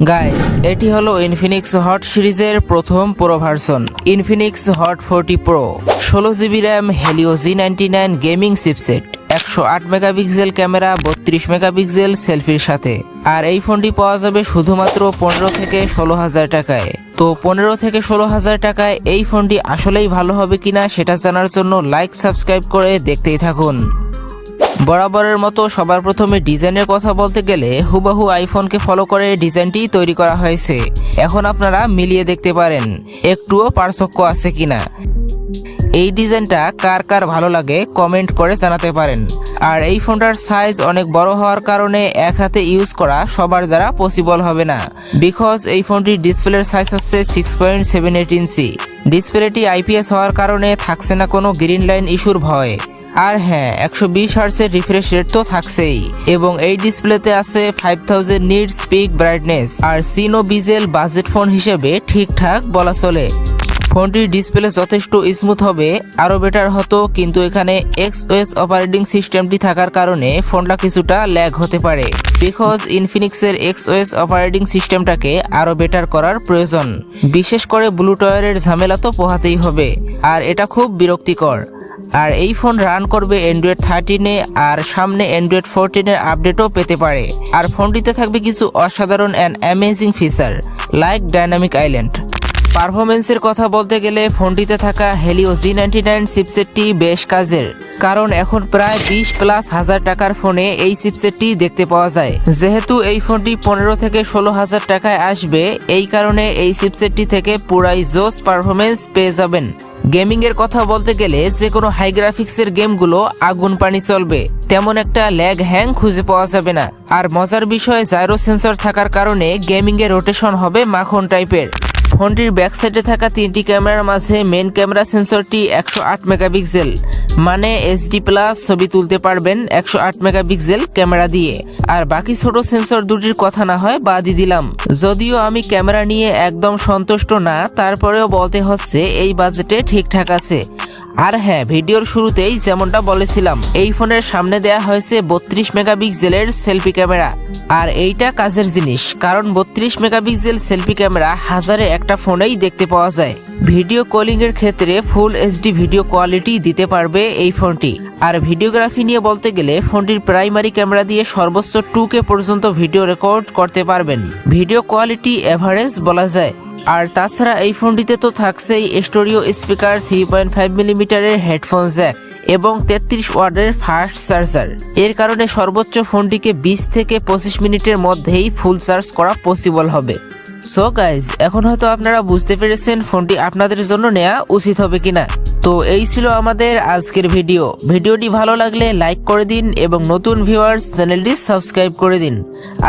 Guys, এটি হলো Infinix hot সিরিজের প্রথম pro version Infinix hot 40 pro. 16GB RAM, Helio G99 gaming chipset, 108 megapixel camera, 32 megapixel সেলফির সাথে। আর এই ফোনটি পাওয়া যাবে শুধুমাত্র 15 থেকে 16,000 টাকায়। তো 15 থেকে 16,000 টাকায় এই ফোনটি আসলেই ভালো হবে কিনা সেটা জানার জন্য লাইক সাবস্ক্রাইব করে দেখতেই থাকুন। বরাবরের মতো সবার প্রথমে ডিজাইনের কথা বলতে গেলে হুবহু আইফোনকে ফলো করে ডিজাইনটি তৈরি করা হয়েছে। এখন আপনারা মিলিয়ে দেখতে পারেন একটুও পার্থক্য আছে কিনা। এই ডিজাইনটা কার কার ভালো লাগে কমেন্ট করে জানাতে পারেন। আর এই ফোনটার সাইজ অনেক বড় হওয়ার কারণে এক হাতে ইউজ করা সবার দ্বারা পসিবল হবে না, বিকজ এই ফোনটির ডিসপ্লের সাইজ হচ্ছে 6.78 ইঞ্চি। ডিসপ্লেটি IPS হওয়ার কারণে থাকছে না কোনো গ্রিন লাইন ইস্যুর ভয়। আর হ্যাঁ, 120 হার্টজের রিফ্রেশ রেট তো থাকছেই, এবং এই ডিসপ্লেতে আছে 5000 নিটস পিক ব্রাইটনেস। আর সিনো বিজেল বাজেট ফোন হিসেবে ঠিকঠাক বলা চলে। ফোনটির ডিসপ্লে যথেষ্ট স্মুথ হবে, আরও বেটার হতো, কিন্তু এখানে XOS অপারেটিং সিস্টেমটি থাকার কারণে ফোনটা কিছুটা ল্যাগ হতে পারে, বিকজ ইনফিনিক্সের XOS অপারেটিং সিস্টেমটাকে আরও বেটার করার প্রয়োজন। বিশেষ করে ব্লুটুথের ঝামেলা তো পোহাতেই হবে, আর এটা খুব বিরক্তিকর। আর এই ফোন রান করবে অ্যান্ড্রয়েড 13-এ, আর সামনে অ্যান্ড্রয়েড 14-এর আপডেটও পেতে পারে। আর ফোনটিতে থাকবে কিছু অসাধারণ and amazing feature like dynamic island. পারফরমেন্সের কথা বলতে গেলে ফোনটিতে থাকা হেলিও G99 চিপসেটটি বেশ কাজের, কারণ এখন প্রায় 20,000+ টাকার ফোনে এই চিপসেটটি দেখতে পাওয়া যায়। যেহেতু এই ফোনটি 15 থেকে 16,000 টাকায় আসবে, এই কারণে এই চিপসেটটি থেকে পুরাই জোস পারফরমেন্স পেয়ে যাবেন। গেমিং এর কথা বলতে গেলে যে কোনো হাই গ্রাফিক্সের গেমগুলো আগুন পানি চলবে, তেমন একটা ল্যাগ হ্যাং খুঁজে পাওয়া যাবে না। আর মজার বিষয়, জাইরো সেন্সর থাকার কারণে গেমিং এর রোটেশন হবে মাখন টাইপের। ফোনটির ব্যাক সাইডে থাকা 3টি ক্যামেরার মাঝে মেন ক্যামেরা সেন্সরটি 108 মেগাপিক্সেল, মানে HD+ ছবি তুলতে পারবেন 108 মেগাপিক্সেল ক্যামেরা দিয়ে। আর বাকি ছোট সেন্সর দুটির কথা না হয় বাদই দিলাম, যদিও আমি ক্যামেরা নিয়ে একদম সন্তুষ্ট না, তারপরেও বলতে হচ্ছে এই বাজেটে ঠিকঠাক আছে। আর হ্যাঁ, ভিডিওর শুরুতেই যেমনটা বলেছিলাম, এই ফোনের সামনে দেয়া হয়েছে 32 মেগাপিক্সেলের সেলফি ক্যামেরা। আর এইটা কাজের জিনিস, কারণ 32 মেগাপিক্সেল সেলফি ক্যামেরা হাজারে একটা ফোনেই দেখতে পাওয়া যায়। ভিডিও কলিং এর ক্ষেত্রে ফুল HD ভিডিও কোয়ালিটি দিতে পারবে এই ফোনটি। আর ভিডিওগ্রাফি নিয়ে বলতে গেলে ফোনটির প্রাইমারি ক্যামেরা দিয়ে সর্বোচ্চ 2K পর্যন্ত ভিডিও রেকর্ড করতে পারবেন। ভিডিও কোয়ালিটি এভারেজ বলা যায়। আর তাছাড়া এই ফোনটিতে তো থাকছেই স্টোরিও স্পিকার, 3.5 মিলিমিটারের হেডফোন জ্যাক এবং 33 ওয়াটের ফাস্ট চার্জার। এর কারণে সর্বোচ্চ ফোনটিকে 20 থেকে 25 মিনিটের মধ্যেই ফুল চার্জ করা পসিবল হবে। সো গাইজ, এখন হয়তো আপনারা বুঝতে পেরেছেন ফোনটি আপনাদের জন্য নেওয়া উচিত হবে কিনা। তো এই ছিল আমাদের আজকের ভিডিওটি ভালো লাগলে লাইক করে দিন, এবং নতুন ভিউয়ার্স চ্যানেলটি সাবস্ক্রাইব করে দিন।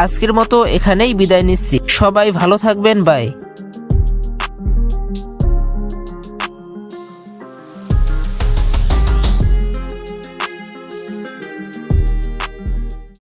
আজকের মতো এখানেই বিদায় নিচ্ছি, সবাই ভালো থাকবেন, বাই।